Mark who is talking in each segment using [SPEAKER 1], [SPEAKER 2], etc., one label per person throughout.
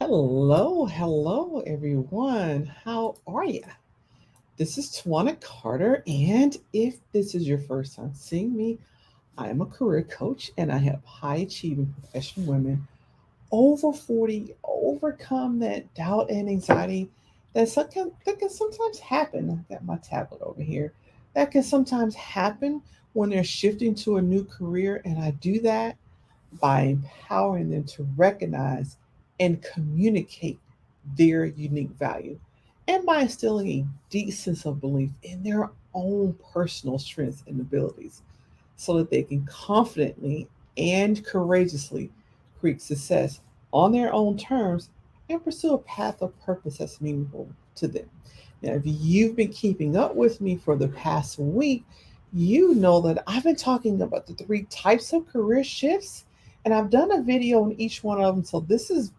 [SPEAKER 1] Hello, everyone. How are you? This is Tawana Carter, and if this is your first time seeing me, I am a career coach and I help high achieving professional women over 40 overcome that doubt and anxiety that can sometimes happen. I've got my tablet over here. That can sometimes happen when they're shifting to a new career, and I do that by empowering them to recognize and communicate their unique value, and by instilling a deep sense of belief in their own personal strengths and abilities so that they can confidently and courageously create success on their own terms and pursue a path of purpose that's meaningful to them. Now, if you've been keeping up with me for the past week, you know that I've been talking about the three types of career shifts, and I've done a video on each one of them. So this is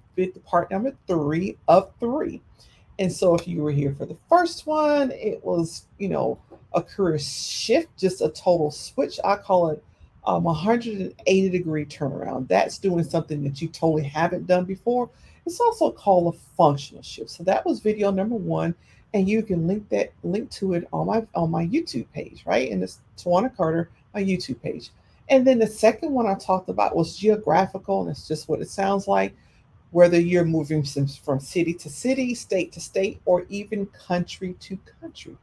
[SPEAKER 1] part number three of three. And so if you were here for the first one, it was, a career shift, just a total switch. I call it 180-degree turnaround. That's doing something that you totally haven't done before. It's also called a functional shift. So that was video number one, and you can link to it on my YouTube page, right? And it's Tawana Carter, my YouTube page. And then the second one I talked about was geographical, and it's just what it sounds like, whether you're moving from city to city, state to state, or even country to country.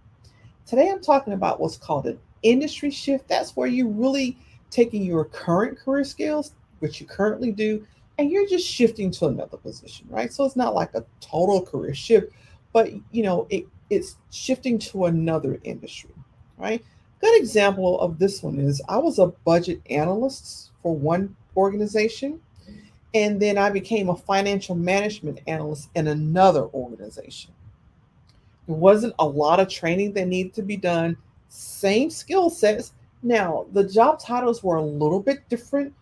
[SPEAKER 1] Today I'm talking about what's called an industry shift. That's where you're really taking your current career skills, which you currently do, and you're just shifting to another position, right? So it's not like a total career shift, but it's shifting to another industry, right? Good example of this one is I was a budget analyst for one organization, and then I became a financial management analyst in another organization. There wasn't a lot of training that needed to be done, same skill sets. Now, the job titles were a little bit different,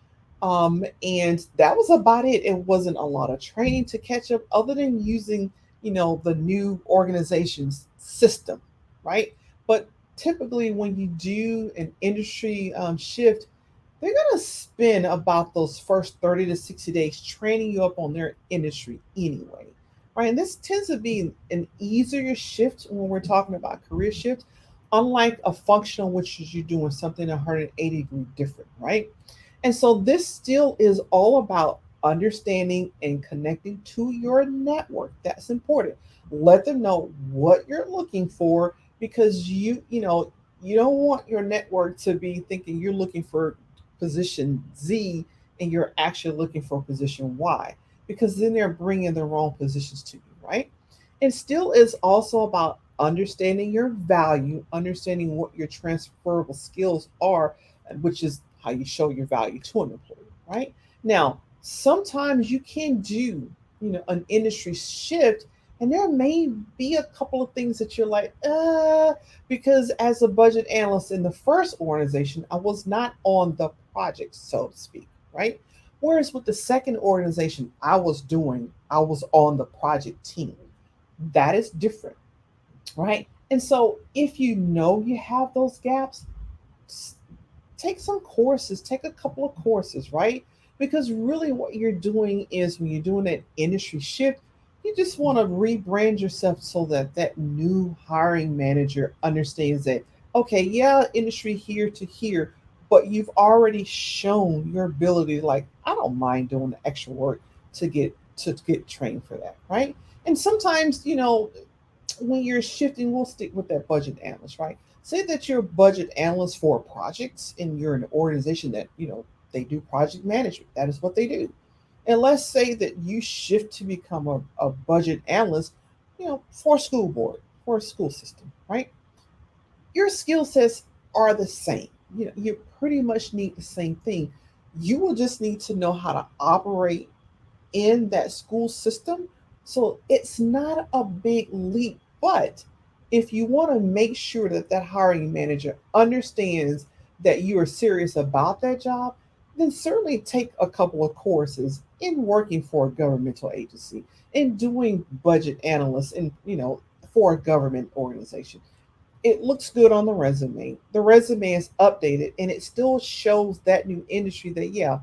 [SPEAKER 1] and that was about it. It wasn't a lot of training to catch up other than using, the new organization's system, right? But typically, when you do an industry shift, they're going to spend about those first 30 to 60 days training you up on their industry anyway, right? And this tends to be an easier shift when we're talking about career shift, unlike a functional, which is you doing something 180-degree different, right? And so this still is all about understanding and connecting to your network. That's important. Let them know what you're looking for, because you don't want your network to be thinking you're looking for position Z and you're actually looking for position Y, because then they're bringing the wrong positions to you, right? It still is also about understanding your value, understanding what your transferable skills are, which is how you show your value to an employee, right? Now, sometimes you can do, an industry shift, and there may be a couple of things that you're like, because as a budget analyst in the first organization, I was not on the project, so to speak, right? Whereas with the second organization I was on the project team. That is different, right? And so if you know you have those gaps, take some courses, take a couple of courses, right? Because really what you're doing is when you're doing that industry shift, you just want to rebrand yourself so that that new hiring manager understands that, okay, yeah, industry here to here, but you've already shown your ability, like, I don't mind doing the extra work to get trained for that, right? And sometimes, when you're shifting, we'll stick with that budget analyst, right? Say that you're a budget analyst for projects and you're in an organization that, they do project management. That is what they do. And let's say that you shift to become a budget analyst, for a school board, for a school system, right? Your skill sets are the same. You pretty much need the same thing. You will just need to know how to operate in that school system. So it's not a big leap, but if you want to make sure that that hiring manager understands that you are serious about that job, then certainly take a couple of courses in working for a governmental agency, in doing budget analysts, and for a government organization. It looks good on the resume. The resume is updated and it still shows that new industry that, yeah,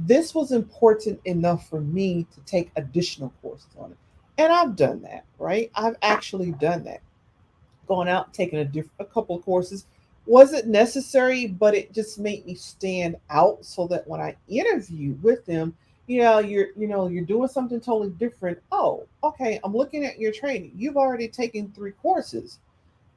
[SPEAKER 1] This was important enough for me to take additional courses on it. And I've done that, right? I've actually done that. Gone out, taken a couple of courses. Wasn't necessary, but it just made me stand out so that when I interview with them, you're doing something totally different. Oh, okay, I'm looking at your training. You've already taken 3 courses.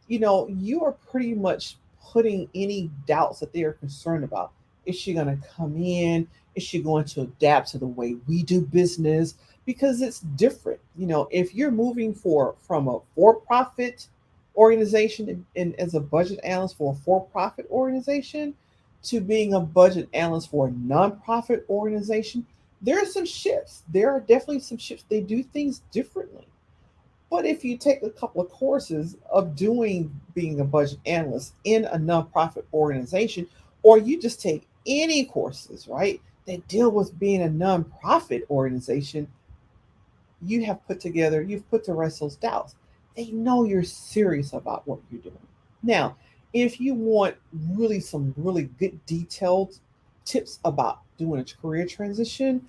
[SPEAKER 1] You are pretty much putting any doubts that they are concerned about. Is she going to come in? Is she going to adapt to the way we do business? Because it's different. If you're moving from a for-profit organization and as a budget analyst for a for-profit organization to being a budget analyst for a nonprofit organization, there are some shifts. There are definitely some shifts. They do things differently. But if you take a couple of courses of doing being a budget analyst in a nonprofit organization, or you just take any courses, right, that deal with being a nonprofit organization, you've put to rest those doubts. They know you're serious about what you're doing. Now, if you want some really good detailed tips about doing a career transition,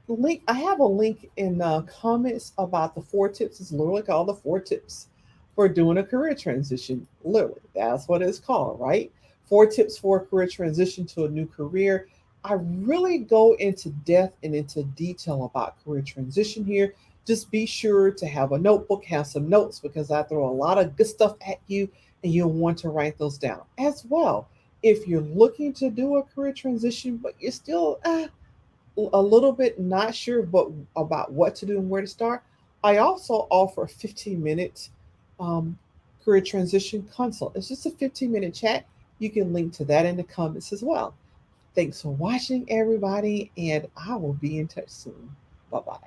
[SPEAKER 1] link I have a link in comments about the 4 tips. It's literally called the 4 tips for doing a career transition. Literally, that's what it's called, right? 4 tips for a career transition to a new career. I really go into depth and into detail about career transition here. Just be sure to have a notebook, have some notes, because I throw a lot of good stuff at you and you'll want to write those down as well. If you're looking to do a career transition but you're still a little bit not sure but about what to do and where to start, I also offer a 15-minute um, career transition consult. It's just a 15-minute chat. You can link to that in the comments as well. Thanks for watching, everybody, and I will be in touch soon. Bye bye.